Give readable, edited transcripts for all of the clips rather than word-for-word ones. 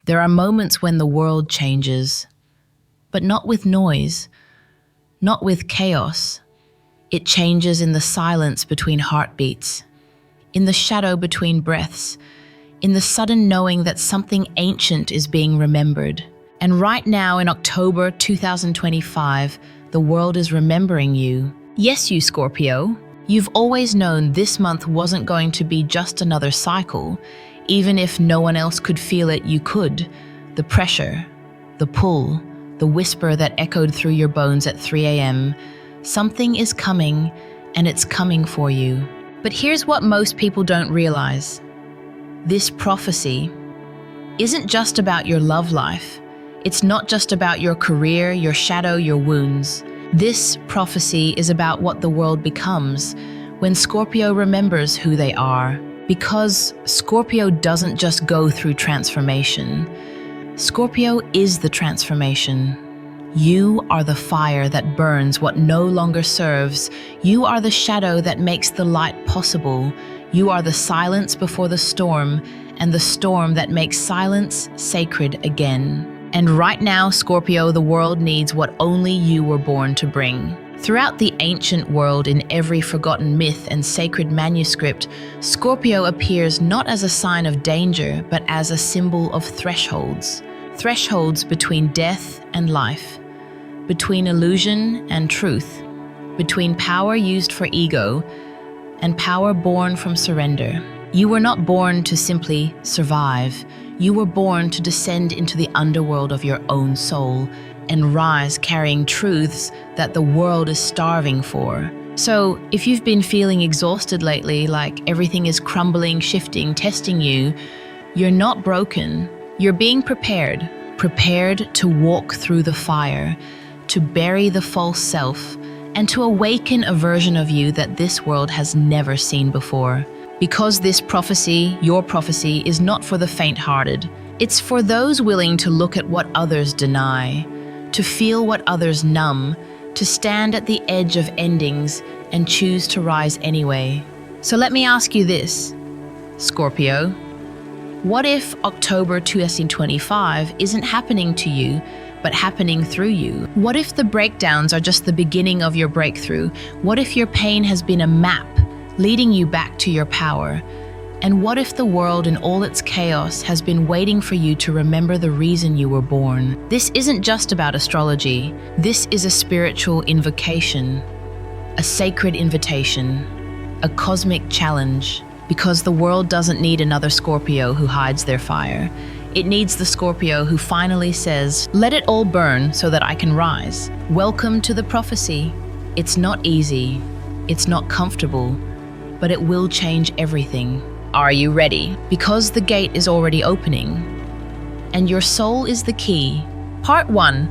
There are moments when the world changes, but not with noise, not with chaos. It changes in the silence between heartbeats, in the shadow between breaths, in the sudden knowing that something ancient is being remembered. And right now in October 2025, the world is remembering you. Yes, you Scorpio. You've always known this month wasn't going to be just another cycle. Even if no one else could feel it, you could. The pressure, the pull, the whisper that echoed through your bones at 3 a.m. Something is coming, and it's coming for you. But here's what most people don't realize. This prophecy isn't just about your love life. It's not just about your career, your shadow, your wounds. This prophecy is about what the world becomes when Scorpio remembers who they are. Because Scorpio doesn't just go through transformation. Scorpio is the transformation. You are the fire that burns what no longer serves. You are the shadow that makes the light possible. You are the silence before the storm, and the storm that makes silence sacred again. And right now, Scorpio, the world needs what only you were born to bring. Throughout the ancient world, in every forgotten myth and sacred manuscript, Scorpio appears not as a sign of danger, but as a symbol of thresholds. Thresholds between death and life, between illusion and truth, between power used for ego and power born from surrender. You were not born to simply survive. You were born to descend into the underworld of your own soul and rise carrying truths that the world is starving for. So, if you've been feeling exhausted lately, like everything is crumbling, shifting, testing you, you're not broken. You're being prepared to walk through the fire, to bury the false self, and to awaken a version of you that this world has never seen before. Because this prophecy, your prophecy, is not for the faint-hearted. It's for those willing to look at what others deny, to feel what others numb, to stand at the edge of endings and choose to rise anyway. So let me ask you this, Scorpio. What if October 2025 isn't happening to you, but happening through you? What if the breakdowns are just the beginning of your breakthrough? What if your pain has been a map leading you back to your power? And what if the world in all its chaos has been waiting for you to remember the reason you were born? This isn't just about astrology. This is a spiritual invocation, a sacred invitation, a cosmic challenge, because the world doesn't need another Scorpio who hides their fire. It needs the Scorpio who finally says, "Let it all burn so that I can rise." Welcome to the prophecy. It's not easy, it's not comfortable, but it will change everything. Are you ready? Because the gate is already opening, and your soul is the key. Part 1.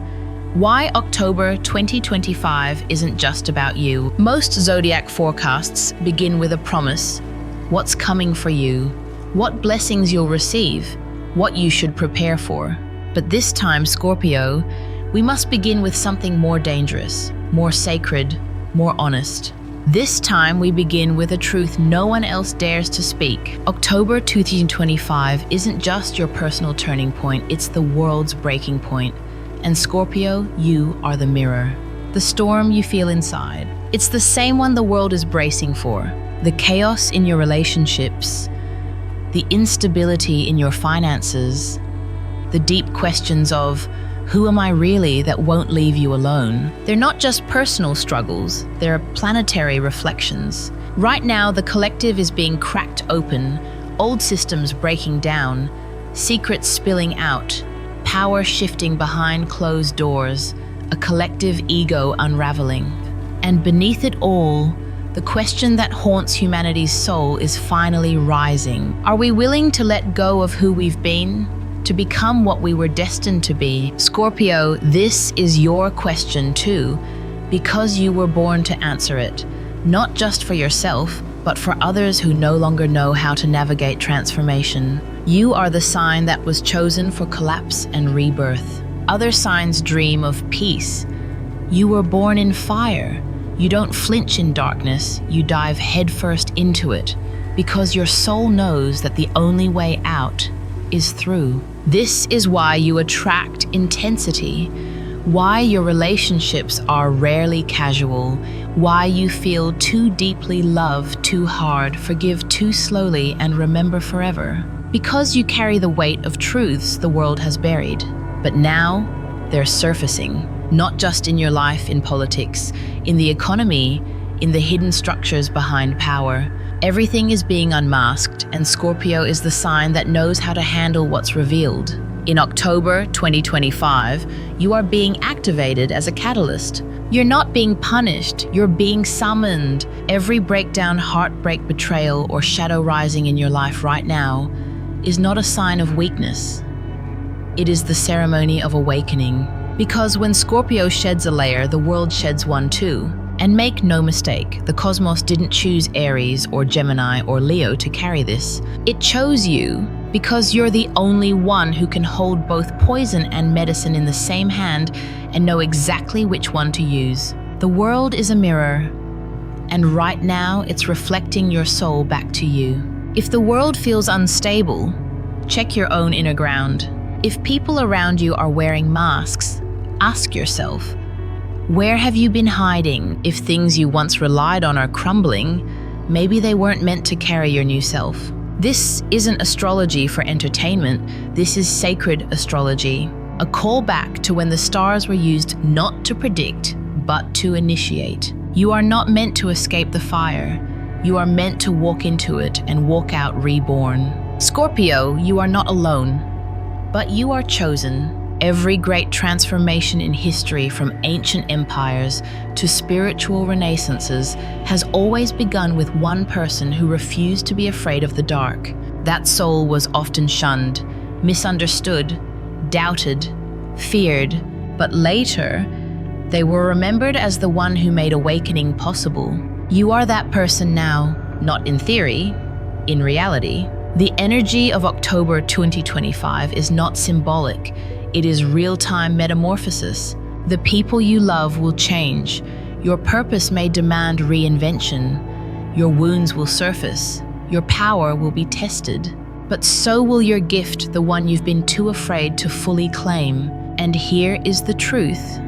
Why October 2025 isn't just about you. Most zodiac forecasts begin with a promise. What's coming for you, what blessings you'll receive, what you should prepare for. But this time, Scorpio, we must begin with something more dangerous, more sacred, more honest. This time we begin with a truth no one else dares to speak. October 2025 isn't just your personal turning point, it's the world's breaking point. And Scorpio, you are the mirror. The storm you feel inside. It's the same one the world is bracing for. The chaos in your relationships, the instability in your finances, the deep questions of, who am I really, that won't leave you alone? They're not just personal struggles, they're planetary reflections. Right now, the collective is being cracked open, old systems breaking down, secrets spilling out, power shifting behind closed doors, a collective ego unraveling. And beneath it all, the question that haunts humanity's soul is finally rising. Are we willing to let go of who we've been, to become what we were destined to be? Scorpio, this is your question too, because you were born to answer it, not just for yourself, but for others who no longer know how to navigate transformation. You are the sign that was chosen for collapse and rebirth. Other signs dream of peace. You were born in fire. You don't flinch in darkness, you dive headfirst into it, because your soul knows that the only way out is through. This is why you attract intensity, why your relationships are rarely casual, why you feel too deeply, love too hard, forgive too slowly, and remember forever. Because you carry the weight of truths the world has buried. But now, they're surfacing, not just in your life, in politics, in the economy, in the hidden structures behind power. Everything is being unmasked, and Scorpio is the sign that knows how to handle what's revealed. In October 2025, you are being activated as a catalyst. You're not being punished, you're being summoned. Every breakdown, heartbreak, betrayal, or shadow rising in your life right now is not a sign of weakness. It is the ceremony of awakening. Because when Scorpio sheds a layer, the world sheds one too. And make no mistake, the cosmos didn't choose Aries or Gemini or Leo to carry this. It chose you because you're the only one who can hold both poison and medicine in the same hand and know exactly which one to use. The world is a mirror, and right now it's reflecting your soul back to you. If the world feels unstable, check your own inner ground. If people around you are wearing masks, ask yourself, where have you been hiding? If things you once relied on are crumbling, maybe they weren't meant to carry your new self. This isn't astrology for entertainment, this is sacred astrology. A callback to when the stars were used not to predict, but to initiate. You are not meant to escape the fire. You are meant to walk into it and walk out reborn. Scorpio, you are not alone, but you are chosen. Every great transformation in history, from ancient empires to spiritual renaissances, has always begun with one person who refused to be afraid of the dark. That soul was often shunned, misunderstood, doubted, feared, but later, they were remembered as the one who made awakening possible. You are that person now, not in theory, in reality. The energy of October 2025 is not symbolic, it is real-time metamorphosis. The people you love will change. Your purpose may demand reinvention. Your wounds will surface. Your power will be tested. But so will your gift, the one you've been too afraid to fully claim. And here is the truth.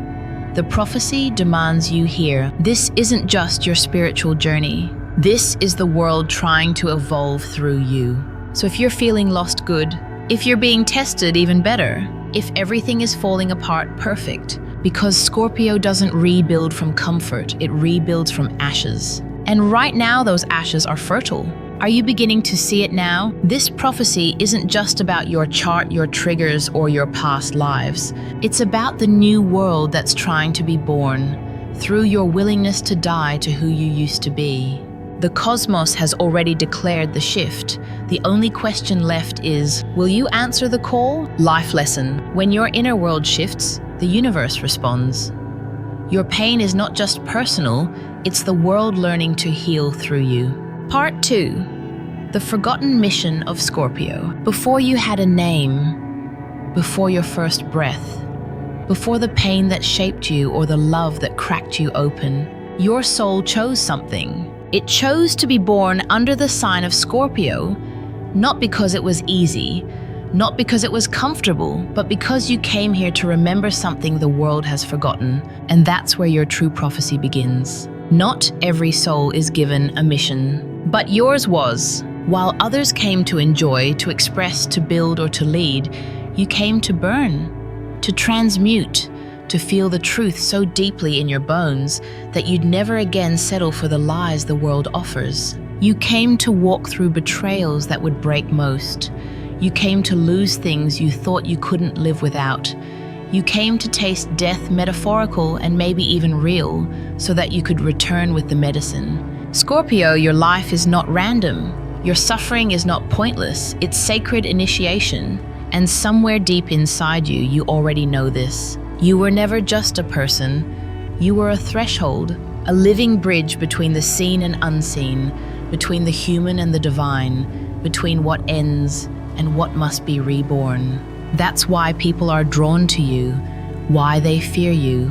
The prophecy demands you here. This isn't just your spiritual journey. This is the world trying to evolve through you. So if you're feeling lost, good. If you're being tested, even better. If everything is falling apart, perfect. Because Scorpio doesn't rebuild from comfort, it rebuilds from ashes. And right now, those ashes are fertile. Are you beginning to see it now? This prophecy isn't just about your chart, your triggers, or your past lives. It's about the new world that's trying to be born through your willingness to die to who you used to be. The cosmos has already declared the shift. The only question left is, will you answer the call? Life lesson. When your inner world shifts, the universe responds. Your pain is not just personal, it's the world learning to heal through you. Part 2. The forgotten mission of Scorpio. Before you had a name, before your first breath, before the pain that shaped you or the love that cracked you open, your soul chose something. It chose to be born under the sign of Scorpio, not because it was easy, not because it was comfortable, but because you came here to remember something the world has forgotten, and that's where your true prophecy begins. Not every soul is given a mission, but yours was. While others came to enjoy, to express, to build, or to lead, you came to burn, to transmute, to feel the truth so deeply in your bones that you'd never again settle for the lies the world offers. You came to walk through betrayals that would break most. You came to lose things you thought you couldn't live without. You came to taste death, metaphorical and maybe even real, so that you could return with the medicine. Scorpio, your life is not random. Your suffering is not pointless. It's sacred initiation. And somewhere deep inside you, you already know this. You were never just a person. You were a threshold, a living bridge between the seen and unseen, between the human and the divine, between what ends and what must be reborn. That's why people are drawn to you, why they fear you,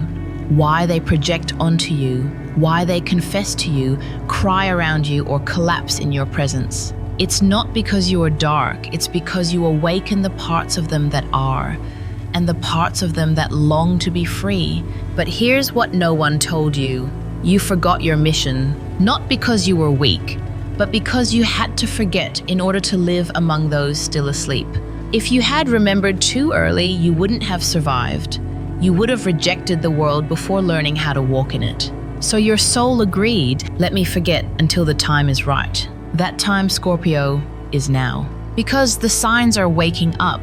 why they project onto you, why they confess to you, cry around you, or collapse in your presence. It's not because you are dark, it's because you awaken the parts of them that are, and the parts of them that long to be free. But here's what no one told you. You forgot your mission, not because you were weak, but because you had to forget in order to live among those still asleep. If you had remembered too early, you wouldn't have survived. You would have rejected the world before learning how to walk in it. So your soul agreed, let me forget until the time is right. That time, Scorpio, is now. Because the signs are waking up,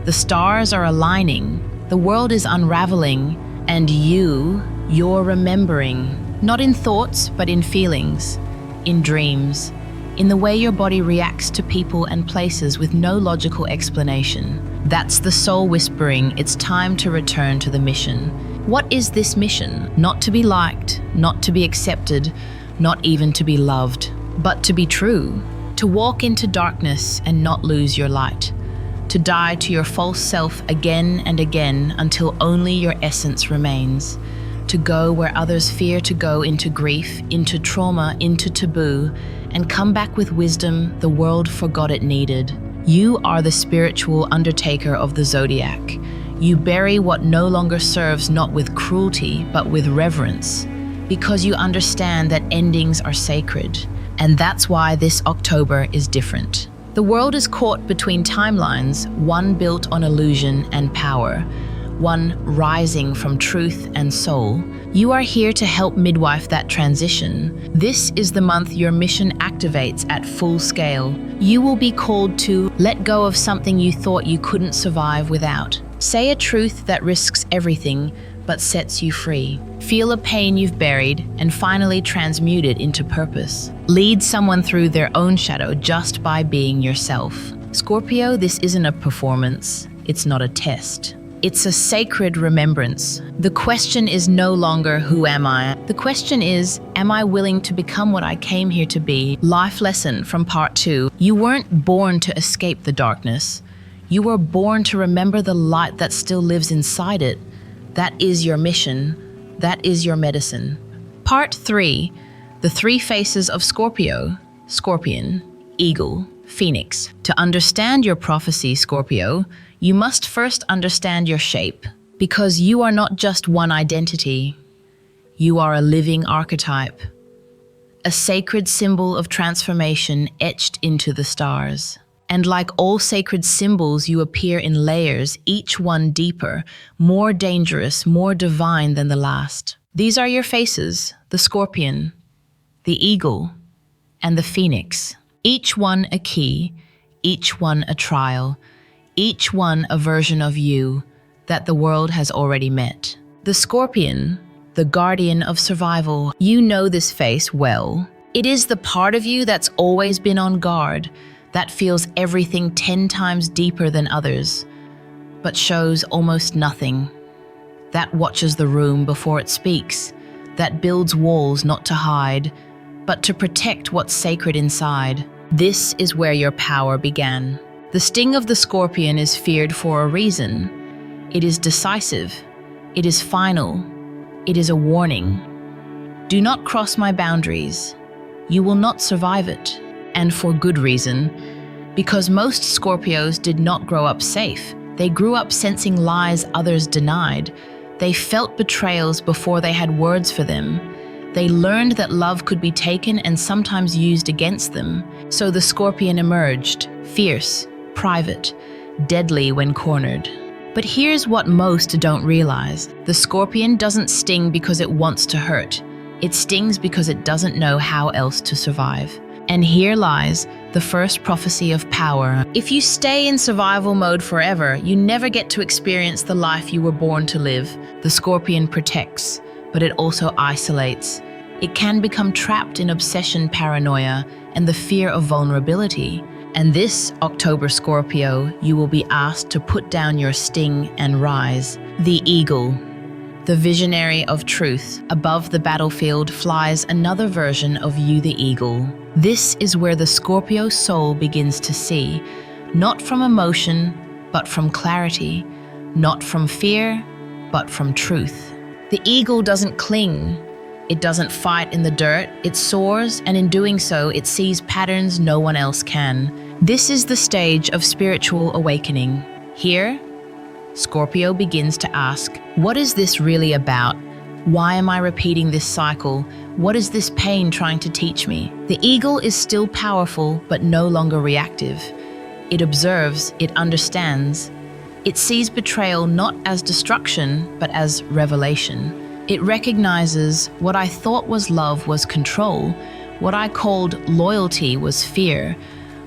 the stars are aligning, the world is unraveling, and you're remembering. Not in thoughts, but in feelings, in dreams, in the way your body reacts to people and places with no logical explanation. That's the soul whispering, it's time to return to the mission. What is this mission? Not to be liked, not to be accepted, not even to be loved, but to be true. To walk into darkness and not lose your light. To die to your false self again and again until only your essence remains. To go where others fear to go, into grief, into trauma, into taboo, and come back with wisdom the world forgot it needed. You are the spiritual undertaker of the zodiac. You bury what no longer serves, not with cruelty, but with reverence, because you understand that endings are sacred. And that's why this October is different. The world is caught between timelines, one built on illusion and power, one rising from truth and soul. You are here to help midwife that transition. This is the month your mission activates at full scale. You will be called to let go of something you thought you couldn't survive without. Say a truth that risks everything but sets you free. Feel a pain you've buried and finally transmute it into purpose. Lead someone through their own shadow just by being yourself. Scorpio, this isn't a performance. It's not a test. It's a sacred remembrance. The question is no longer, who am I? The question is, am I willing to become what I came here to be? Life lesson from part 2. You weren't born to escape the darkness. You were born to remember the light that still lives inside it. That is your mission. That is your medicine. Part 3. The 3 faces of Scorpio. Scorpion, Eagle, Phoenix. To understand your prophecy, Scorpio, you must first understand your shape, because you are not just one identity. You are a living archetype, a sacred symbol of transformation etched into the stars. And like all sacred symbols, you appear in layers, each one deeper, more dangerous, more divine than the last. These are your faces, the Scorpion, the Eagle, and the Phoenix. Each one a key, each one a trial, each one a version of you that the world has already met. The Scorpion, the guardian of survival. You know this face well. It is the part of you that's always been on guard, that feels everything 10 times deeper than others, but shows almost nothing. That watches the room before it speaks, that builds walls not to hide, but to protect what's sacred inside. This is where your power began. The sting of the Scorpion is feared for a reason. It is decisive. It is final. It is a warning. Do not cross my boundaries. You will not survive it. And for good reason, because most Scorpios did not grow up safe. They grew up sensing lies others denied. They felt betrayals before they had words for them. They learned that love could be taken and sometimes used against them. So the Scorpion emerged, fierce, private, deadly when cornered. But here's what most don't realize. The Scorpion doesn't sting because it wants to hurt. It stings because it doesn't know how else to survive. And here lies the first prophecy of power. If you stay in survival mode forever, you never get to experience the life you were born to live. The Scorpion protects, but it also isolates. It can become trapped in obsession, paranoia, and the fear of vulnerability. And this October, Scorpio, you will be asked to put down your sting and rise. The Eagle, the visionary of truth. Above the battlefield flies another version of you, the Eagle. This is where the Scorpio soul begins to see, not from emotion, but from clarity, not from fear, but from truth. The Eagle doesn't cling. It doesn't fight in the dirt, it soars, and in doing so, it sees patterns no one else can. This is the stage of spiritual awakening. Here, Scorpio begins to ask, what is this really about? Why am I repeating this cycle? What is this pain trying to teach me? The eagle is still powerful, but no longer reactive. It observes, it understands. It sees betrayal not as destruction, but as revelation. It recognizes what I thought was love was control, what I called loyalty was fear,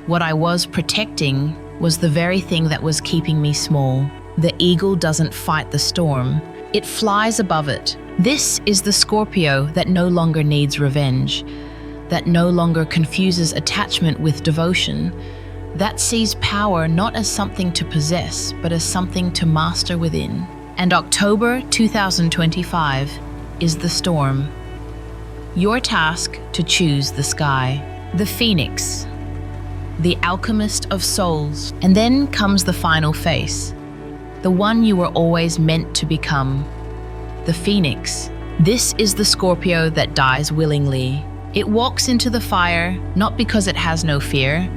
what I was protecting was the very thing that was keeping me small. The eagle doesn't fight the storm, it flies above it. This is the Scorpio that no longer needs revenge, that no longer confuses attachment with devotion, that sees power not as something to possess, but as something to master within. And October 2025 is the storm. Your task to choose the sky. The Phoenix, the alchemist of souls. And then comes the final face, the one you were always meant to become. The Phoenix. This is the Scorpio that dies willingly. It walks into the fire, not because it has no fear,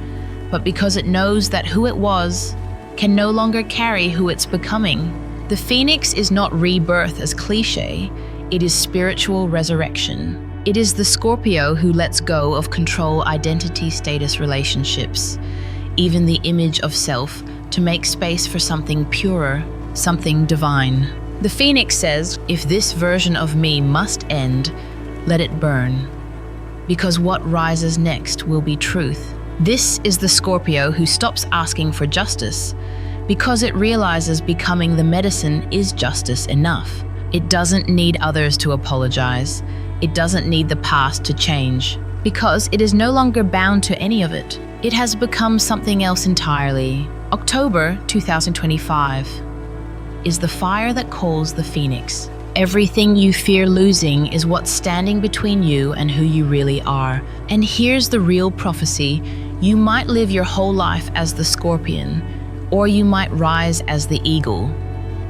but because it knows that who it was can no longer carry who it's becoming. The Phoenix is not rebirth as cliché, it is spiritual resurrection. It is the Scorpio who lets go of control, identity, status, relationships, even the image of self, to make space for something purer, something divine. The Phoenix says, if this version of me must end, let it burn, because what rises next will be truth. This is the Scorpio who stops asking for justice, because it realizes becoming the medicine is justice enough. It doesn't need others to apologize. It doesn't need the past to change, because it is no longer bound to any of it. It has become something else entirely. October 2025 is the fire that calls the Phoenix. Everything you fear losing is what's standing between you and who you really are. And here's the real prophecy. You might live your whole life as the Scorpion, or you might rise as the eagle,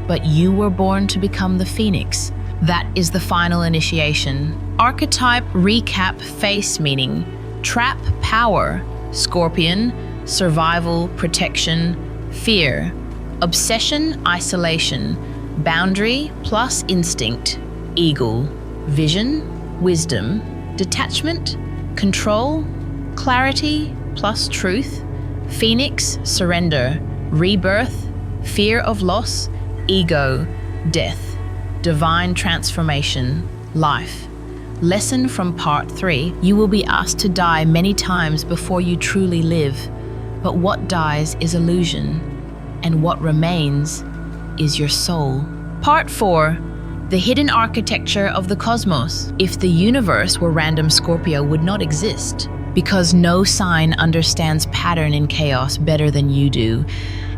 but you were born to become the Phoenix. That is the final initiation. Archetype, recap, face meaning, trap, power, Scorpion, survival, protection, fear, obsession, isolation, boundary plus instinct, eagle, vision, wisdom, detachment, control, clarity plus truth, Phoenix, surrender, rebirth, fear of loss, ego, death, divine transformation, life. Lesson from part 3. You will be asked to die many times before you truly live, but what dies is illusion, and what remains is your soul. Part 4. The hidden architecture of the cosmos. If the universe were random, Scorpio would not exist, because no sign understands pattern in chaos better than you do.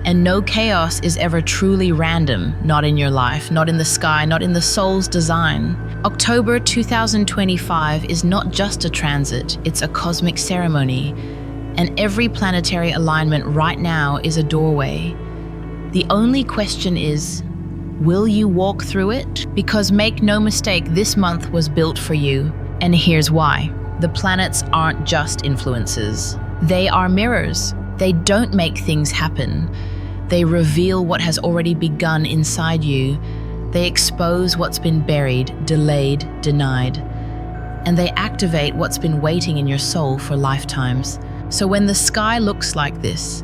And no chaos is ever truly random, not in your life, not in the sky, not in the soul's design. October 2025 is not just a transit, it's a cosmic ceremony. And every planetary alignment right now is a doorway. The only question is, will you walk through it? Because make no mistake, this month was built for you. And here's why. The planets aren't just influences. They are mirrors. They don't make things happen. They reveal what has already begun inside you. They expose what's been buried, delayed, denied. And they activate what's been waiting in your soul for lifetimes. So when the sky looks like this,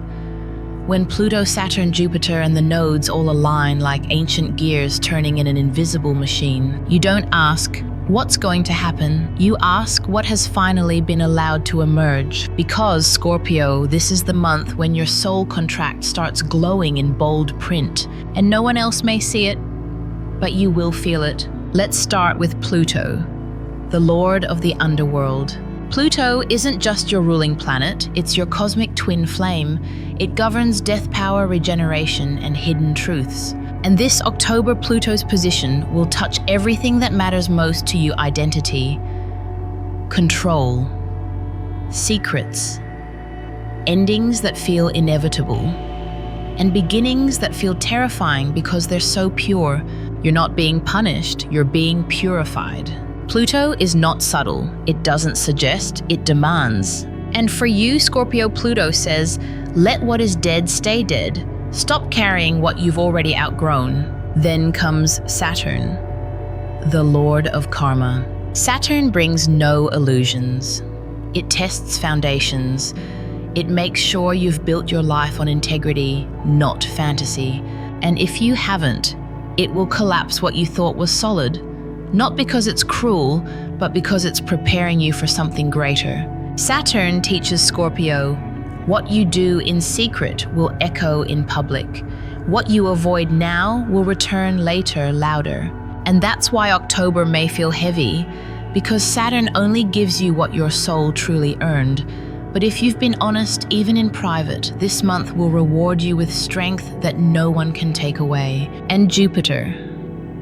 when Pluto, Saturn, Jupiter, and the nodes all align like ancient gears turning in an invisible machine, you don't ask, what's going to happen? You ask what has finally been allowed to emerge. Because, Scorpio, this is the month when your soul contract starts glowing in bold print, and no one else may see it, but you will feel it. Let's start with Pluto, the lord of the underworld. Pluto isn't just your ruling planet, it's your cosmic twin flame. It governs death, power, regeneration, and hidden truths. And this October, Pluto's position will touch everything that matters most to you: identity, control, secrets, endings that feel inevitable, and beginnings that feel terrifying because they're so pure. You're not being punished, you're being purified. Pluto is not subtle. It doesn't suggest, it demands. And for you, Scorpio, Pluto says, let what is dead stay dead. Stop carrying what you've already outgrown. Then comes Saturn, the Lord of Karma. Saturn brings no illusions. It tests foundations. It makes sure you've built your life on integrity, not fantasy. And if you haven't, it will collapse what you thought was solid. Not because it's cruel, but because it's preparing you for something greater. Saturn teaches Scorpio, what you do in secret will echo in public. What you avoid now will return later louder. And that's why October may feel heavy, because Saturn only gives you what your soul truly earned. But if you've been honest, even in private, this month will reward you with strength that no one can take away. And Jupiter,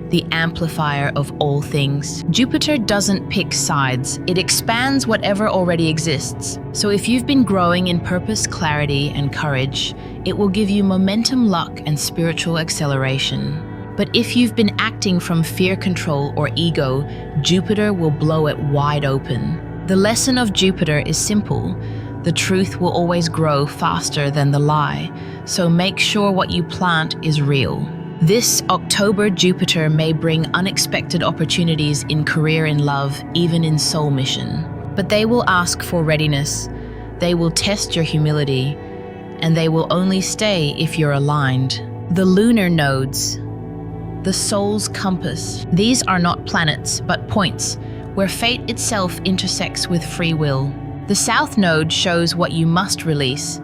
the amplifier of all things. Jupiter doesn't pick sides. It expands whatever already exists. So if you've been growing in purpose, clarity, and courage, it will give you momentum, luck, and spiritual acceleration. But if you've been acting from fear, control, or ego, Jupiter will blow it wide open. The lesson of Jupiter is simple. The truth will always grow faster than the lie. So make sure what you plant is real. This October, Jupiter may bring unexpected opportunities in career and love, even in soul mission. But they will ask for readiness. They will test your humility. And they will only stay if you're aligned. The lunar nodes, the soul's compass. These are not planets, but points, where fate itself intersects with free will. The south node shows what you must release.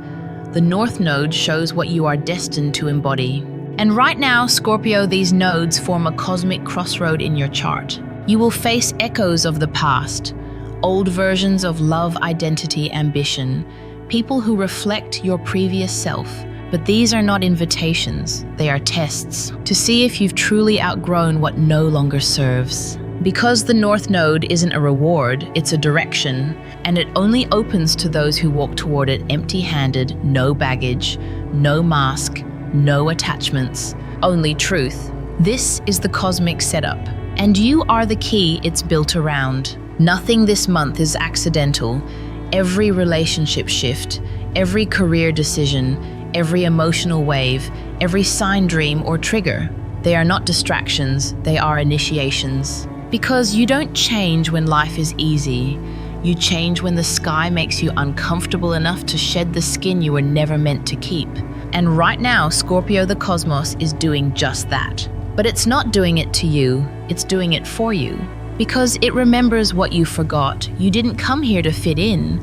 The north node shows what you are destined to embody. And right now, Scorpio, these nodes form a cosmic crossroad in your chart. You will face echoes of the past, old versions of love, identity, ambition, people who reflect your previous self. But these are not invitations, they are tests to see if you've truly outgrown what no longer serves. Because the North Node isn't a reward, it's a direction, and it only opens to those who walk toward it empty-handed, no baggage, no mask, no attachments, only truth. This is the cosmic setup, and you are the key it's built around. Nothing this month is accidental. Every relationship shift, every career decision, every emotional wave, every sign, dream, or trigger, they are not distractions, they are initiations. Because you don't change when life is easy. You change when the sky makes you uncomfortable enough to shed the skin you were never meant to keep. And right now, Scorpio the Cosmos is doing just that. But it's not doing it to you, it's doing it for you. Because it remembers what you forgot. You didn't come here to fit in.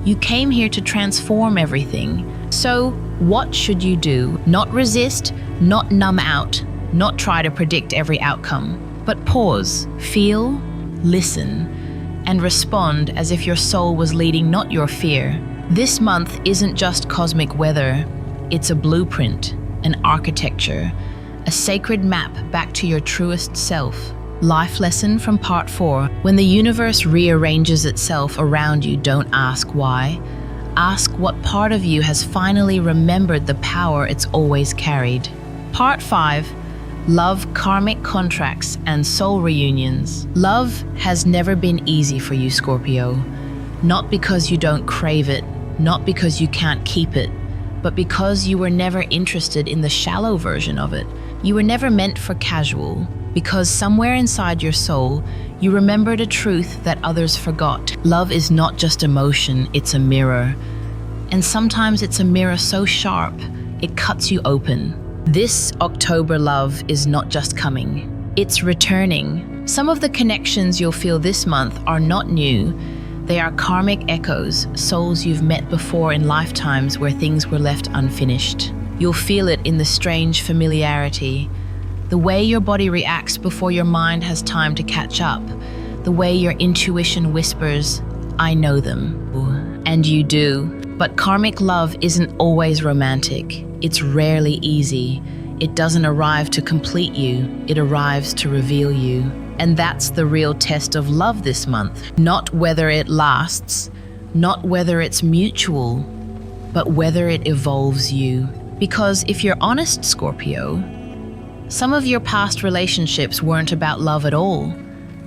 You came here to transform everything. So, what should you do? Not resist, not numb out, not try to predict every outcome. But pause, feel, listen, and respond as if your soul was leading, not your fear. This month isn't just cosmic weather. It's a blueprint, an architecture, a sacred map back to your truest self. Life lesson from part 4. When the universe rearranges itself around you, don't ask why. Ask what part of you has finally remembered the power it's always carried. Part 5. Love, karmic contracts, and soul reunions. Love has never been easy for you, Scorpio. Not because you don't crave it, not because you can't keep it, but because you were never interested in the shallow version of it. You were never meant for casual, because somewhere inside your soul, you remembered a truth that others forgot. Love is not just emotion, it's a mirror. And sometimes it's a mirror so sharp, it cuts you open. This October love is not just coming, it's returning. Some of the connections you'll feel this month are not new. They are karmic echoes, souls you've met before in lifetimes where things were left unfinished. You'll feel it in the strange familiarity, the way your body reacts before your mind has time to catch up, the way your intuition whispers, I know them. And you do. But karmic love isn't always romantic. It's rarely easy. It doesn't arrive to complete you, it arrives to reveal you. And that's the real test of love this month. Not whether it lasts, not whether it's mutual, but whether it evolves you. Because if you're honest, Scorpio, some of your past relationships weren't about love at all.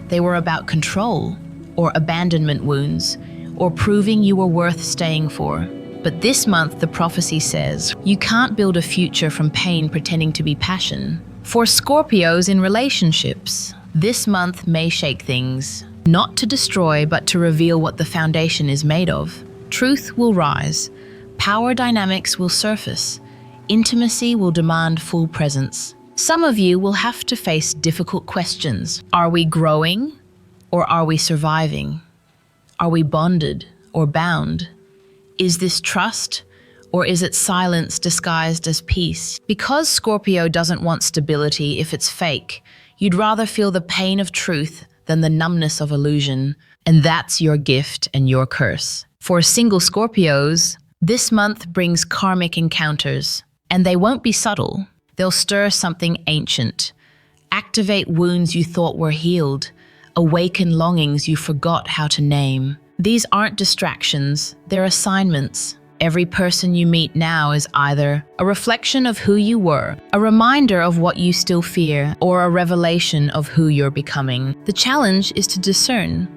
They were about control, or abandonment wounds, or proving you were worth staying for. But this month, the prophecy says, you can't build a future from pain pretending to be passion. For Scorpios in relationships, this month may shake things, not to destroy, but to reveal what the foundation is made of. Truth will rise, power dynamics will surface, intimacy will demand full presence. Some of you will have to face difficult questions. Are we growing, or are we surviving? Are we bonded or bound? Is this trust, or is it silence disguised as peace? Because Scorpio doesn't want stability if it's fake, you'd rather feel the pain of truth than the numbness of illusion, and that's your gift and your curse. For single Scorpios, this month brings karmic encounters, and they won't be subtle. They'll stir something ancient, activate wounds you thought were healed, awaken longings you forgot how to name. These aren't distractions, they're assignments. Every person you meet now is either a reflection of who you were, a reminder of what you still fear, or a revelation of who you're becoming. The challenge is to discern.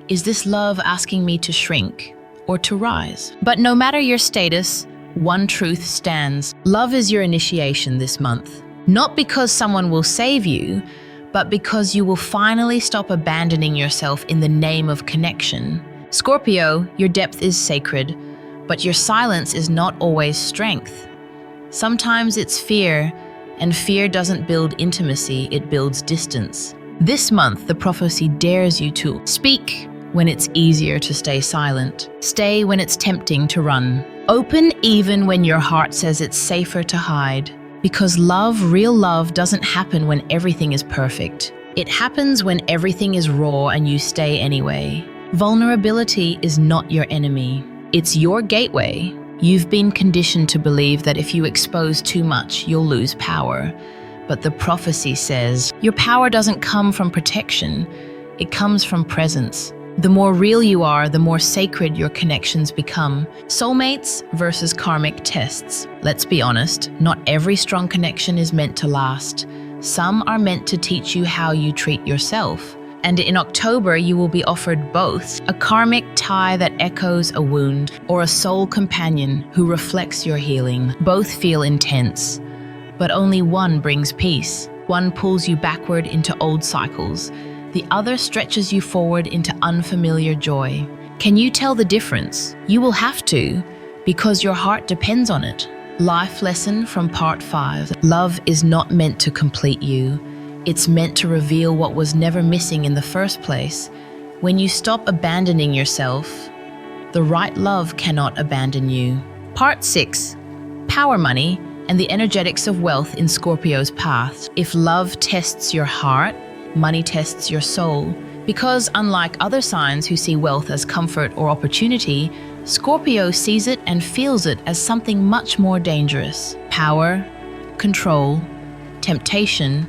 Is this love asking me to shrink or to rise? But no matter your status, one truth stands. Love is your initiation this month. Not because someone will save you, but because you will finally stop abandoning yourself in the name of connection. Scorpio, your depth is sacred, but your silence is not always strength. Sometimes it's fear, and fear doesn't build intimacy, it builds distance. This month, the prophecy dares you to speak when it's easier to stay silent. Stay when it's tempting to run. Open even when your heart says it's safer to hide. Because love, real love, doesn't happen when everything is perfect. It happens when everything is raw and you stay anyway. Vulnerability is not your enemy. It's your gateway. You've been conditioned to believe that if you expose too much, you'll lose power. But the prophecy says, your power doesn't come from protection. It comes from presence. The more real you are, the more sacred your connections become. Soulmates versus karmic tests. Let's be honest, not every strong connection is meant to last. Some are meant to teach you how you treat yourself. And in October, you will be offered both, a karmic tie that echoes a wound, or a soul companion who reflects your healing. Both feel intense, but only one brings peace. One pulls you backward into old cycles. The other stretches you forward into unfamiliar joy. Can you tell the difference? You will have to, because your heart depends on it. Life lesson from part 5. Love is not meant to complete you. It's meant to reveal what was never missing in the first place. When you stop abandoning yourself, the right love cannot abandon you. Part 6. Power money and the energetics of wealth in Scorpio's path. If love tests your heart, money tests your soul. Because unlike other signs who see wealth as comfort or opportunity, Scorpio sees it and feels it as something much more dangerous. Power, control, temptation,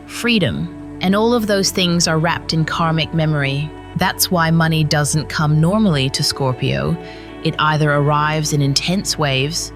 freedom, and all of those things are wrapped in karmic memory. That's why money doesn't come normally to Scorpio. It either arrives in intense waves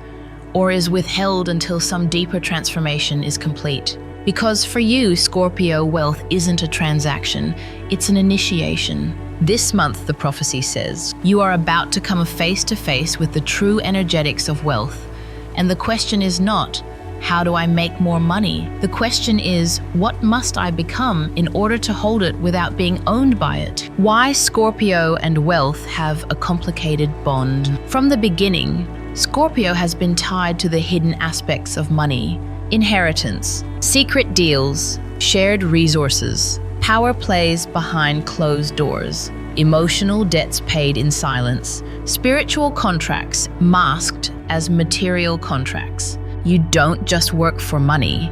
or is withheld until some deeper transformation is complete. Because for you, Scorpio, wealth isn't a transaction, it's an initiation. This month, the prophecy says, you are about to come face to face with the true energetics of wealth. And the question is not, how do I make more money? The question is, what must I become in order to hold it without being owned by it? Why Scorpio and wealth have a complicated bond. From the beginning, Scorpio has been tied to the hidden aspects of money. Inheritance, secret deals, shared resources, power plays behind closed doors, emotional debts paid in silence, spiritual contracts masked as material contracts. You don't just work for money.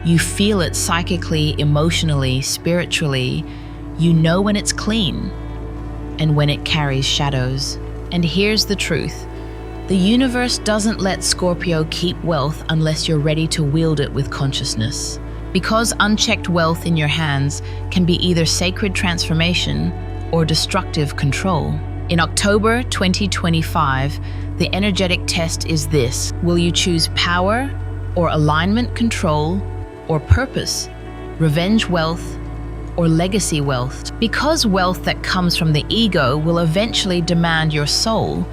You feel it psychically, emotionally, spiritually. You know when it's clean and when it carries shadows. And here's the truth. The universe doesn't let Scorpio keep wealth unless you're ready to wield it with consciousness. Because unchecked wealth in your hands can be either sacred transformation or destructive control. In October 2025, the energetic test is this. Will you choose power or alignment, control or purpose, revenge wealth or legacy wealth. Because wealth that comes from the ego will eventually demand your soul,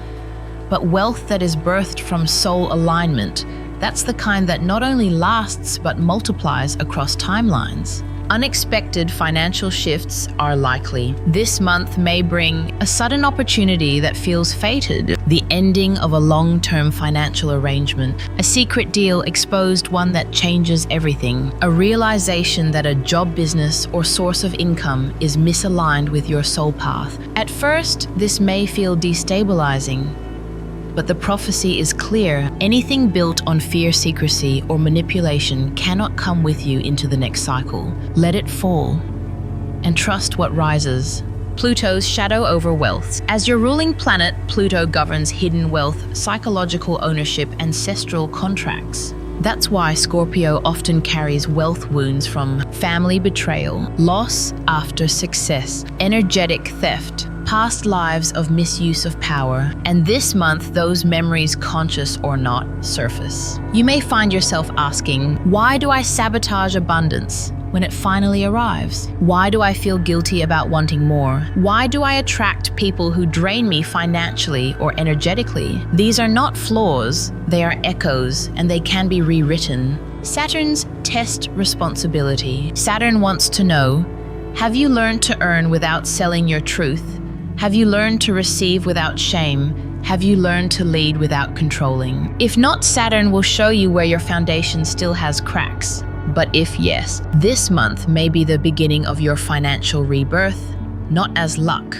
but wealth that is birthed from soul alignment, that's the kind that not only lasts but multiplies across timelines. Unexpected financial shifts are likely. This month may bring a sudden opportunity that feels fated, the ending of a long-term financial arrangement, a secret deal exposed, one that changes everything, a realization that a job, business, or source of income is misaligned with your soul path. At first, this may feel destabilizing, but the prophecy is clear. Anything built on fear, secrecy, or manipulation cannot come with you into the next cycle. Let it fall and trust what rises. Pluto's shadow over wealth. As your ruling planet, Pluto governs hidden wealth, psychological ownership, ancestral contracts. That's why Scorpio often carries wealth wounds from family betrayal, loss after success, energetic theft, past lives of misuse of power, and this month those memories, conscious or not, surface. You may find yourself asking, why do I sabotage abundance when it finally arrives? Why do I feel guilty about wanting more? Why do I attract people who drain me financially or energetically? These are not flaws, they are echoes, and they can be rewritten. Saturn's test responsibility. Saturn wants to know, have you learned to earn without selling your truth? Have you learned to receive without shame? Have you learned to lead without controlling? If not, Saturn will show you where your foundation still has cracks. But if yes, this month may be the beginning of your financial rebirth, not as luck,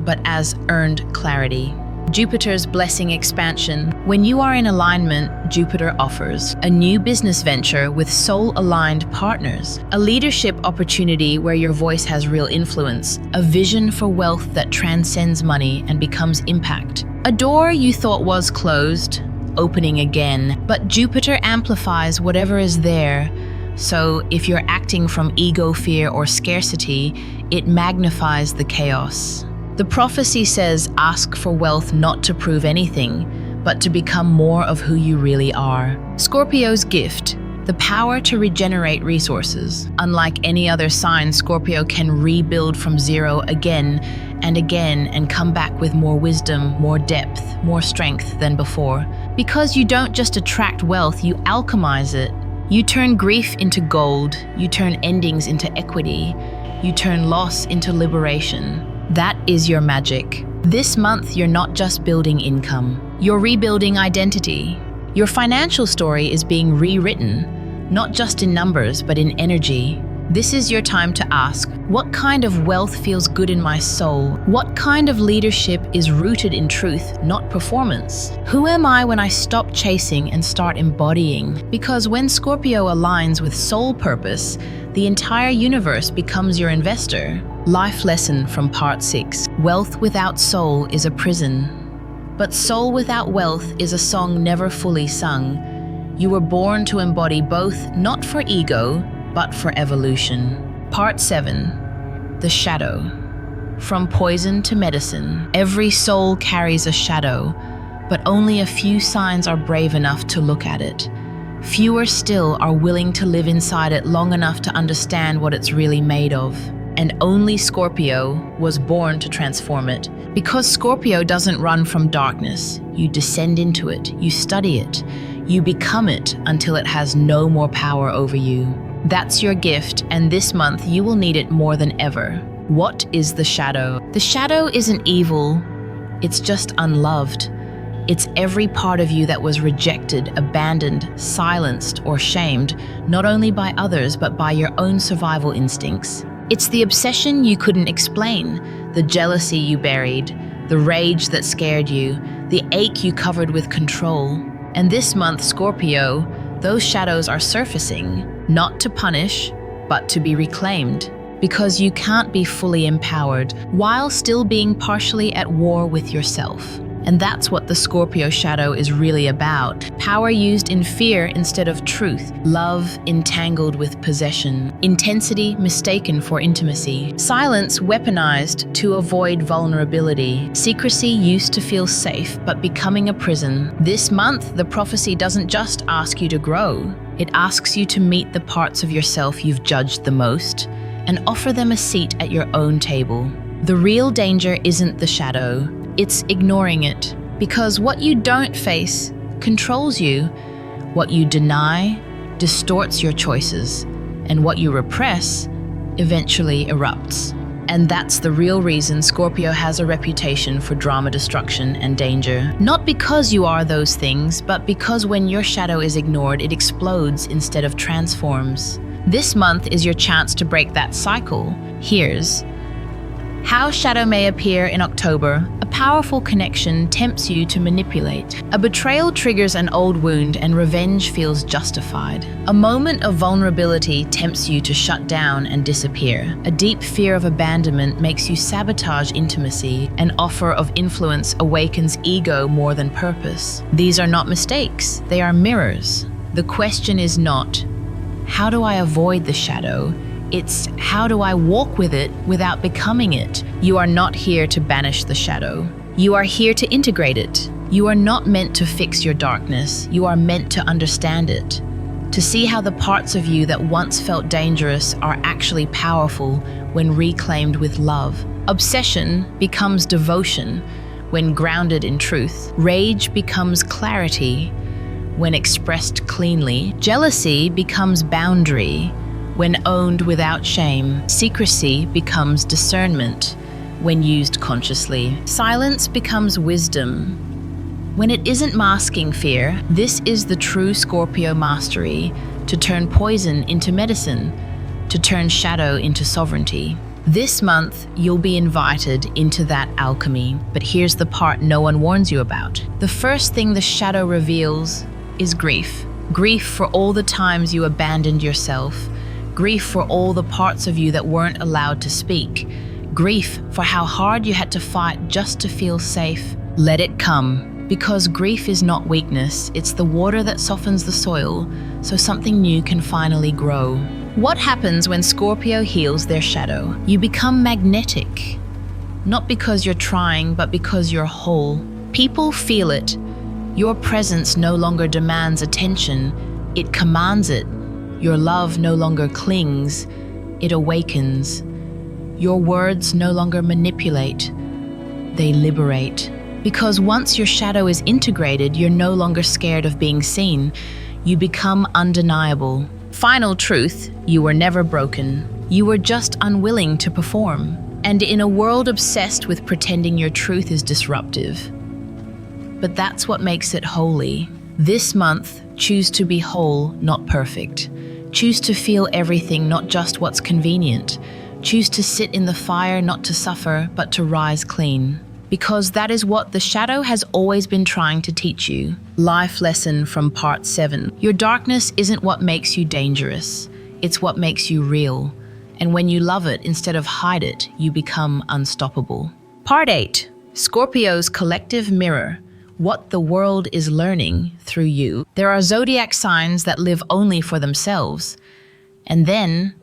but as earned clarity. Jupiter's blessing expansion. When you are in alignment, Jupiter offers a new business venture with soul-aligned partners, a leadership opportunity where your voice has real influence, a vision for wealth that transcends money and becomes impact. A door you thought was closed, opening again, but Jupiter amplifies whatever is there. So if you're acting from ego, fear, or scarcity, it magnifies the chaos. The prophecy says, ask for wealth not to prove anything, but to become more of who you really are. Scorpio's gift, the power to regenerate resources. Unlike any other sign, Scorpio can rebuild from zero again and come back with more wisdom, more depth, more strength than before. Because you don't just attract wealth, you alchemize it. You turn grief into gold, you turn endings into equity, you turn loss into liberation. That is your magic. This month, you're not just building income, you're rebuilding identity. Your financial story is being rewritten, not just in numbers, but in energy. This is your time to ask, what kind of wealth feels good in my soul? What kind of leadership is rooted in truth, not performance? Who am I when I stop chasing and start embodying? Because when Scorpio aligns with soul purpose, the entire universe becomes your investor. Life lesson from part 6. Wealth without soul is a prison, but soul without wealth is a song never fully sung. You were born to embody both, not for ego, but for evolution. Part 7. The shadow. From poison to medicine, every soul carries a shadow, but only a few signs are brave enough to look at it. Fewer still are willing to live inside it long enough to understand what it's really made of. And only Scorpio was born to transform it. Because Scorpio doesn't run from darkness, you descend into it, you study it, you become it until it has no more power over you. That's your gift, and this month you will need it more than ever. What is the shadow? The shadow isn't evil, it's just unloved. It's every part of you that was rejected, abandoned, silenced, or shamed, not only by others, but by your own survival instincts. It's the obsession you couldn't explain, the jealousy you buried, the rage that scared you, the ache you covered with control. And this month, Scorpio, those shadows are surfacing, not to punish, but to be reclaimed. Because you can't be fully empowered while still being partially at war with yourself. And that's what the Scorpio shadow is really about. Power used in fear instead of truth. Love entangled with possession. Intensity mistaken for intimacy. Silence weaponized to avoid vulnerability. Secrecy used to feel safe, but becoming a prison. This month, the prophecy doesn't just ask you to grow. It asks you to meet the parts of yourself you've judged the most, and offer them a seat at your own table. The real danger isn't the shadow, it's ignoring it. Because what you don't face controls you. What you deny distorts your choices, and what you repress eventually erupts. And that's the real reason Scorpio has a reputation for drama, destruction, and danger. Not because you are those things, but because when your shadow is ignored, it explodes instead of transforms. This month is your chance to break that cycle. Here's how shadow may appear in October. A powerful connection tempts you to manipulate. A betrayal triggers an old wound and revenge feels justified. A moment of vulnerability tempts you to shut down and disappear. A deep fear of abandonment makes you sabotage intimacy. An offer of influence awakens ego more than purpose. These are not mistakes, they are mirrors. The question is not, how do I avoid the shadow? It's how do I walk with it without becoming it? You are not here to banish the shadow. You are here to integrate it. You are not meant to fix your darkness. You are meant to understand it. To see how the parts of you that once felt dangerous are actually powerful when reclaimed with love. Obsession becomes devotion when grounded in truth. Rage becomes clarity when expressed cleanly. Jealousy becomes boundary when owned without shame. Secrecy becomes discernment when used consciously. Silence becomes wisdom when it isn't masking fear. This is the true Scorpio mastery: to turn poison into medicine, to turn shadow into sovereignty. This month, you'll be invited into that alchemy, but here's the part no one warns you about. The first thing the shadow reveals is grief. Grief for all the times you abandoned yourself. Grief for all the parts of you that weren't allowed to speak. Grief for how hard you had to fight just to feel safe. Let it come, because grief is not weakness. It's the water that softens the soil so something new can finally grow. What happens when Scorpio heals their shadow? You become magnetic. Not because you're trying, but because you're whole. People feel it. Your presence no longer demands attention, it commands it. Your love no longer clings, it awakens. Your words no longer manipulate, they liberate. Because once your shadow is integrated, you're no longer scared of being seen. You become undeniable. Final truth, you were never broken. You were just unwilling to perform. And in a world obsessed with pretending your truth is disruptive. But that's what makes it holy. This month, choose to be whole, not perfect. Choose to feel everything, not just what's convenient. Choose to sit in the fire, not to suffer, but to rise clean. Because that is what the shadow has always been trying to teach you. Life lesson from part 7. Your darkness isn't what makes you dangerous. It's what makes you real. And when you love it instead of hide it, you become unstoppable. Part 8. Scorpio's collective mirror. What the world is learning through you. There are zodiac signs that live only for themselves. And then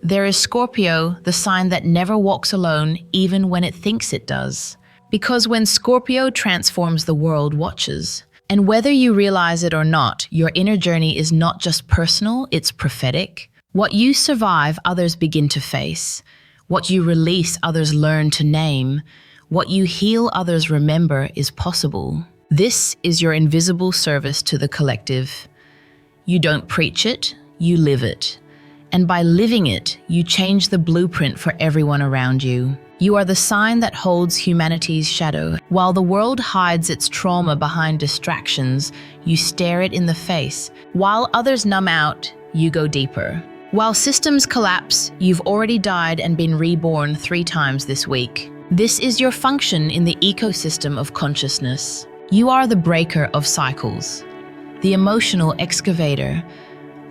there is Scorpio, the sign that never walks alone even when it thinks it does. Because when Scorpio transforms, the world watches. And whether you realize it or not, your inner journey is not just personal, it's prophetic. What you survive, others begin to face. What you release, others learn to name. What you heal, others remember is possible. This is your invisible service to the collective. You don't preach it, you live it. And by living it, you change the blueprint for everyone around you. You are the sign that holds humanity's shadow. While the world hides its trauma behind distractions, you stare it in the face. While others numb out, you go deeper. While systems collapse, you've already died and been reborn 3 times this week. This is your function in the ecosystem of consciousness. You are the breaker of cycles, the emotional excavator,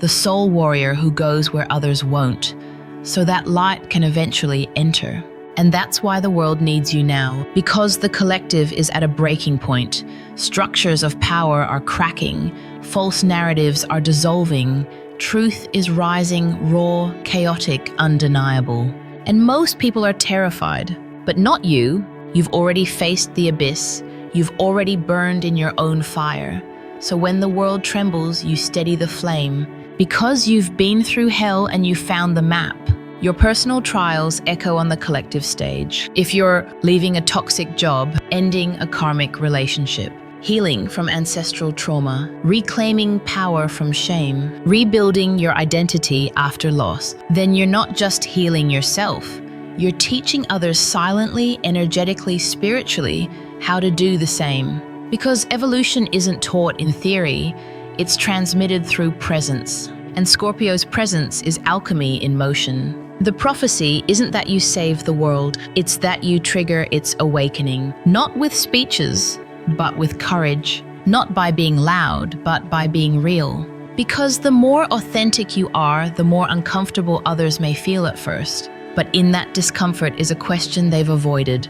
the soul warrior who goes where others won't, so that light can eventually enter. And that's why the world needs you now, because the collective is at a breaking point. Structures of power are cracking, false narratives are dissolving, truth is rising, raw, chaotic, undeniable. And most people are terrified. But not you. You've already faced the abyss. You've already burned in your own fire. So when the world trembles, you steady the flame. Because you've been through hell and you found the map. Your personal trials echo on the collective stage. If you're leaving a toxic job, ending a karmic relationship, healing from ancestral trauma, reclaiming power from shame, rebuilding your identity after loss, then you're not just healing yourself. You're teaching others silently, energetically, spiritually how to do the same. Because evolution isn't taught in theory, it's transmitted through presence. And Scorpio's presence is alchemy in motion. The prophecy isn't that you save the world, it's that you trigger its awakening. Not with speeches, but with courage. Not by being loud, but by being real. Because the more authentic you are, the more uncomfortable others may feel at first. But in that discomfort is a question they've avoided.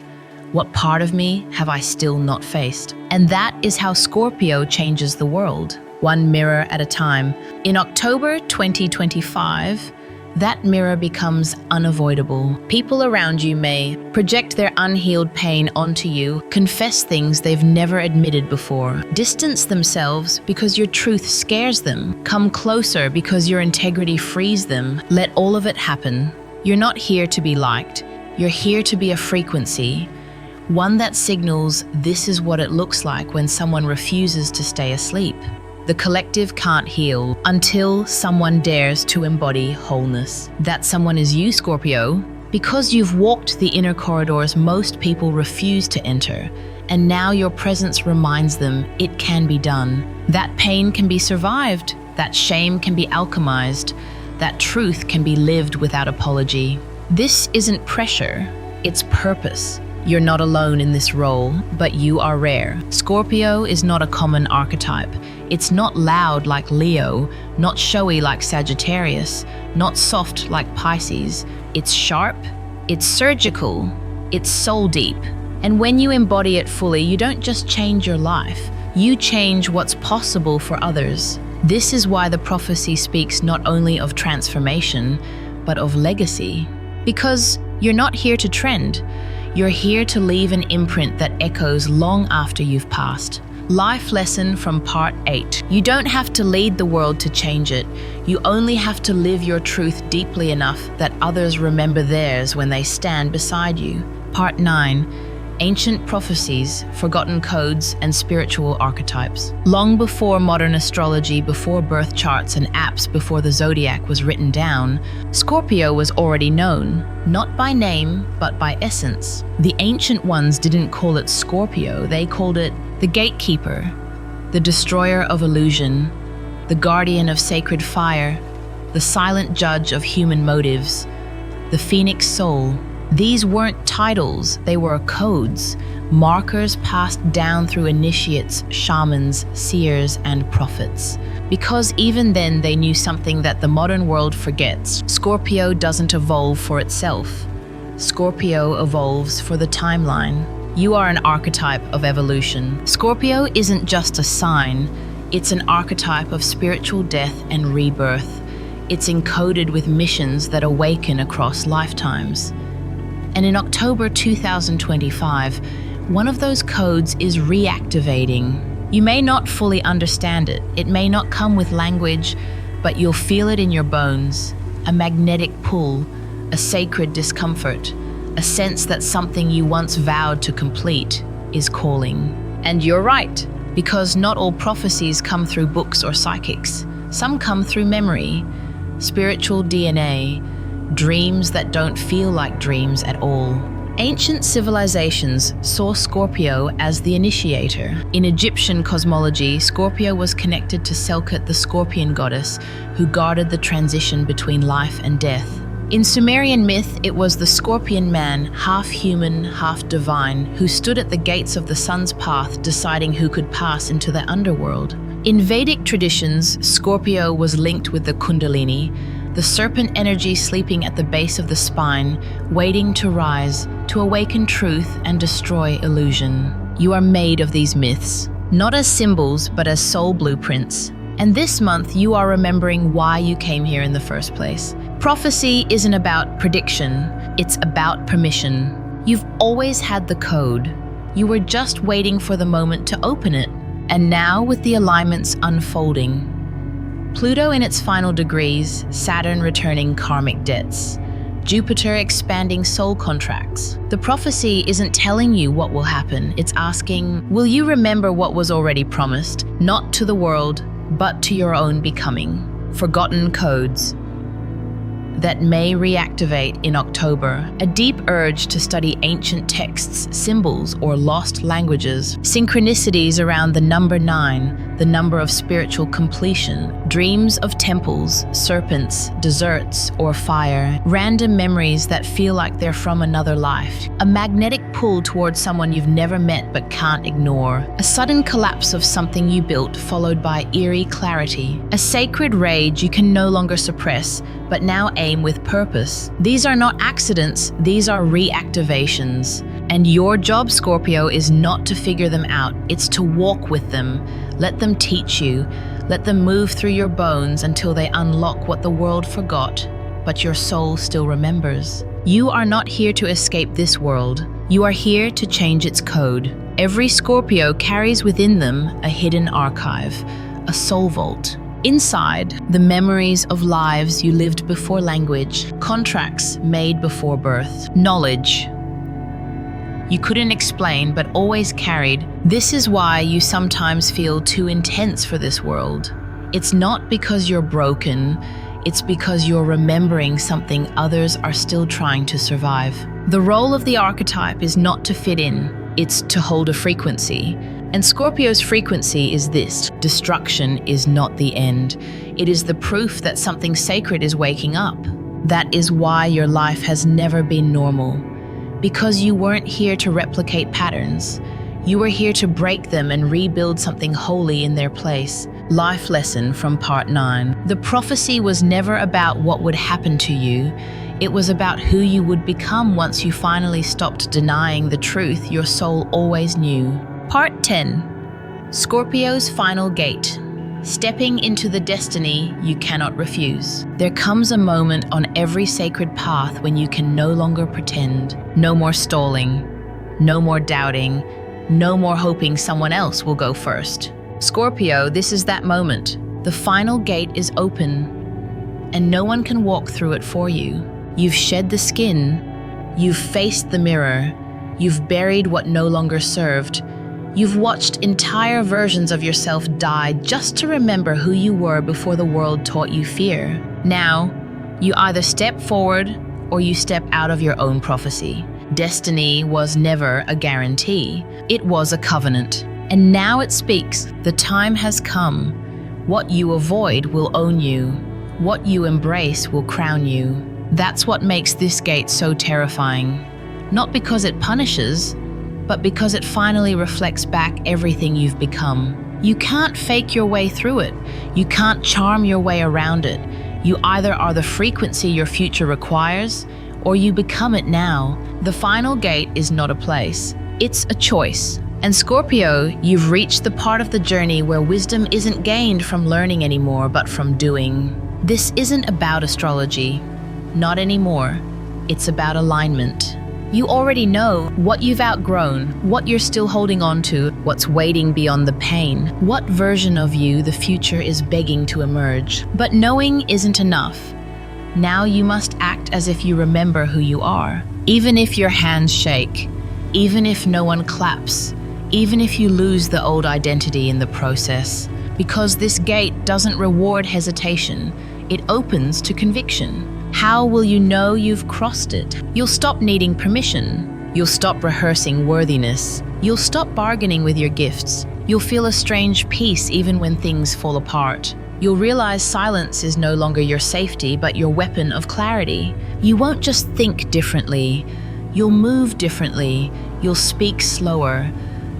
What part of me have I still not faced? And that is how Scorpio changes the world, one mirror at a time. In October 2025, that mirror becomes unavoidable. People around you may project their unhealed pain onto you, confess things they've never admitted before, distance themselves because your truth scares them, come closer because your integrity frees them. Let all of it happen. You're not here to be liked. You're here to be a frequency, one that signals this is what it looks like when someone refuses to stay asleep. The collective can't heal until someone dares to embody wholeness. That someone is you, Scorpio, because you've walked the inner corridors most people refuse to enter, and now your presence reminds them it can be done. That pain can be survived, that shame can be alchemized, that truth can be lived without apology. This isn't pressure, it's purpose. You're not alone in this role, but you are rare. Scorpio is not a common archetype. It's not loud like Leo, not showy like Sagittarius, not soft like Pisces. It's sharp, it's surgical, it's soul deep. And when you embody it fully, you don't just change your life, you change what's possible for others. This is why the prophecy speaks not only of transformation, but of legacy. Because you're not here to trend. You're here to leave an imprint that echoes long after you've passed. Life lesson from part 8. You don't have to lead the world to change it. You only have to live your truth deeply enough that others remember theirs when they stand beside you. Part 9. Ancient prophecies, forgotten codes, and spiritual archetypes. Long before modern astrology, before birth charts and apps, before the zodiac was written down, Scorpio was already known, not by name, but by essence. The ancient ones didn't call it Scorpio, they called it the gatekeeper, the destroyer of illusion, the guardian of sacred fire, the silent judge of human motives, the phoenix soul. These weren't titles, they were codes, markers passed down through initiates, shamans, seers, and prophets. Because even then they knew something that the modern world forgets. Scorpio doesn't evolve for itself. Scorpio evolves for the timeline. You are an archetype of evolution. Scorpio isn't just a sign, it's an archetype of spiritual death and rebirth. It's encoded with missions that awaken across lifetimes. And in October 2025, one of those codes is reactivating. You may not fully understand it. It may not come with language, but you'll feel it in your bones. A magnetic pull, a sacred discomfort, a sense that something you once vowed to complete is calling. And you're right, because not all prophecies come through books or psychics. Some come through memory, spiritual DNA, dreams that don't feel like dreams at all. Ancient civilizations saw Scorpio as the initiator. In Egyptian cosmology, Scorpio was connected to Selkut, the scorpion goddess, who guarded the transition between life and death. In Sumerian myth, it was the scorpion man, half human, half divine, who stood at the gates of the sun's path, deciding who could pass into the underworld. In Vedic traditions, Scorpio was linked with the Kundalini, the serpent energy sleeping at the base of the spine, waiting to rise, to awaken truth and destroy illusion. You are made of these myths, not as symbols, but as soul blueprints. And this month, you are remembering why you came here in the first place. Prophecy isn't about prediction, it's about permission. You've always had the code. You were just waiting for the moment to open it. And now, with the alignments unfolding, Pluto in its final degrees, Saturn returning karmic debts, Jupiter expanding soul contracts. The prophecy isn't telling you what will happen, it's asking, will you remember what was already promised, not to the world, but to your own becoming? Forgotten codes that may reactivate in October, a deep urge to study ancient texts, symbols, or lost languages, synchronicities around the number 9, the number of spiritual completion, dreams of temples, serpents, deserts, or fire, random memories that feel like they're from another life, a magnetic pull towards someone you've never met but can't ignore, a sudden collapse of something you built followed by eerie clarity, a sacred rage you can no longer suppress, but now aim with purpose. These are not accidents, these are reactivations. And your job, Scorpio, is not to figure them out, it's to walk with them. Let them teach you. Let them move through your bones until they unlock what the world forgot, but your soul still remembers. You are not here to escape this world. You are here to change its code. Every Scorpio carries within them a hidden archive, a soul vault. Inside, the memories of lives you lived before language, contracts made before birth, knowledge you couldn't explain but always carried. This is why you sometimes feel too intense for this world. It's not because you're broken, it's because you're remembering something others are still trying to survive. The role of the archetype is not to fit in, it's to hold a frequency. And Scorpio's frequency is this: destruction is not the end. It is the proof that something sacred is waking up. That is why your life has never been normal. Because you weren't here to replicate patterns. You were here to break them and rebuild something holy in their place. Life lesson from part 9. The prophecy was never about what would happen to you. It was about who you would become once you finally stopped denying the truth your soul always knew. Part 10. Scorpio's final gate. Stepping into the destiny you cannot refuse. There comes a moment on every sacred path when you can no longer pretend. No more stalling. No more doubting. No more hoping someone else will go first. Scorpio, this is that moment. The final gate is open, and no one can walk through it for you. You've shed the skin. You've faced the mirror. You've buried what no longer served. You've watched entire versions of yourself die just to remember who you were before the world taught you fear. Now, you either step forward or you step out of your own prophecy. Destiny was never a guarantee. It was a covenant. And now it speaks. The time has come. What you avoid will own you. What you embrace will crown you. That's what makes this gate so terrifying. Not because it punishes, but because it finally reflects back everything you've become. You can't fake your way through it. You can't charm your way around it. You either are the frequency your future requires, or you become it now. The final gate is not a place. It's a choice. And Scorpio, you've reached the part of the journey where wisdom isn't gained from learning anymore, but from doing. This isn't about astrology. Not anymore. It's about alignment. You already know what you've outgrown, what you're still holding on to, what's waiting beyond the pain, what version of you the future is begging to emerge. But knowing isn't enough. Now you must act as if you remember who you are. Even if your hands shake, even if no one claps, even if you lose the old identity in the process. Because this gate doesn't reward hesitation, it opens to conviction. How will you know you've crossed it? You'll stop needing permission. You'll stop rehearsing worthiness. You'll stop bargaining with your gifts. You'll feel a strange peace even when things fall apart. You'll realize silence is no longer your safety, but your weapon of clarity. You won't just think differently. You'll move differently. You'll speak slower.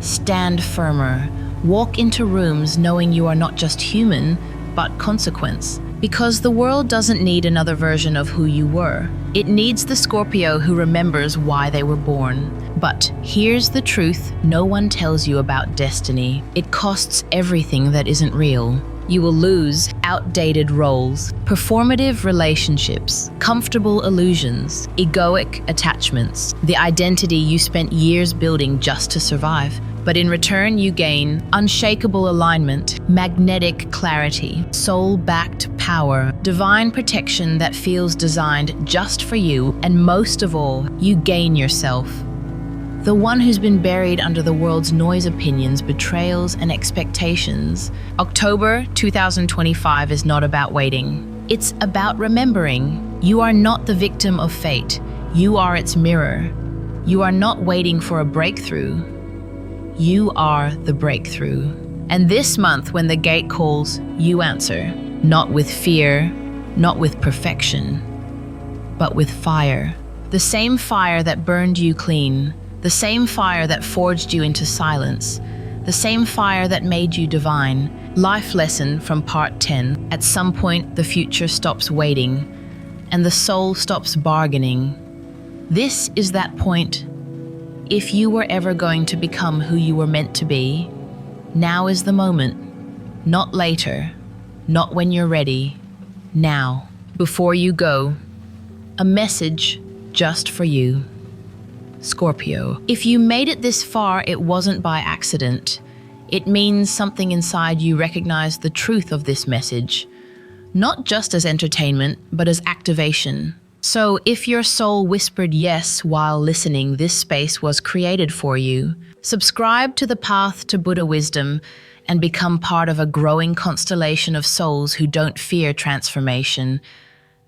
Stand firmer. Walk into rooms knowing you are not just human, but consequence. Because the world doesn't need another version of who you were. It needs the Scorpio who remembers why they were born. But here's the truth no one tells you about destiny. It costs everything that isn't real. You will lose outdated roles, performative relationships, comfortable illusions, egoic attachments, the identity you spent years building just to survive. But in return, you gain unshakable alignment, magnetic clarity, soul-backed power, divine protection that feels designed just for you, and most of all, you gain yourself. The one who's been buried under the world's noise, opinions, betrayals, and expectations. October 2025 is not about waiting. It's about remembering. You are not the victim of fate. You are its mirror. You are not waiting for a breakthrough. You are the breakthrough. And this month, when the gate calls, you answer, not with fear, not with perfection, but with fire. The same fire that burned you clean, the same fire that forged you into silence, the same fire that made you divine. Life lesson from part 10. At some point, the future stops waiting, and the soul stops bargaining. This is that point. If you were ever going to become who you were meant to be, now is the moment. Not later, not when you're ready, now. Before you go, a message just for you. Scorpio, if you made it this far, it wasn't by accident. It means something inside you recognized the truth of this message, not just as entertainment, but as activation. So if your soul whispered yes while listening, this space was created for you. Subscribe to the path to Buddha wisdom and become part of a growing constellation of souls who don't fear transformation.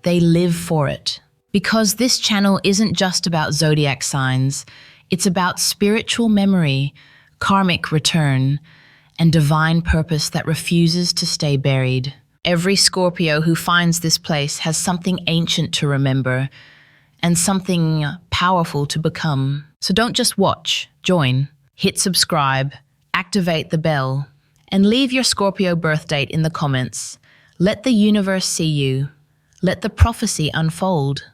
They live for it. Because this channel isn't just about zodiac signs, it's about spiritual memory, karmic return, and divine purpose that refuses to stay buried. Every Scorpio who finds this place has something ancient to remember and something powerful to become. So don't just watch, join, hit subscribe, activate the bell, and leave your Scorpio birth date in the comments. Let the universe see you. Let the prophecy unfold.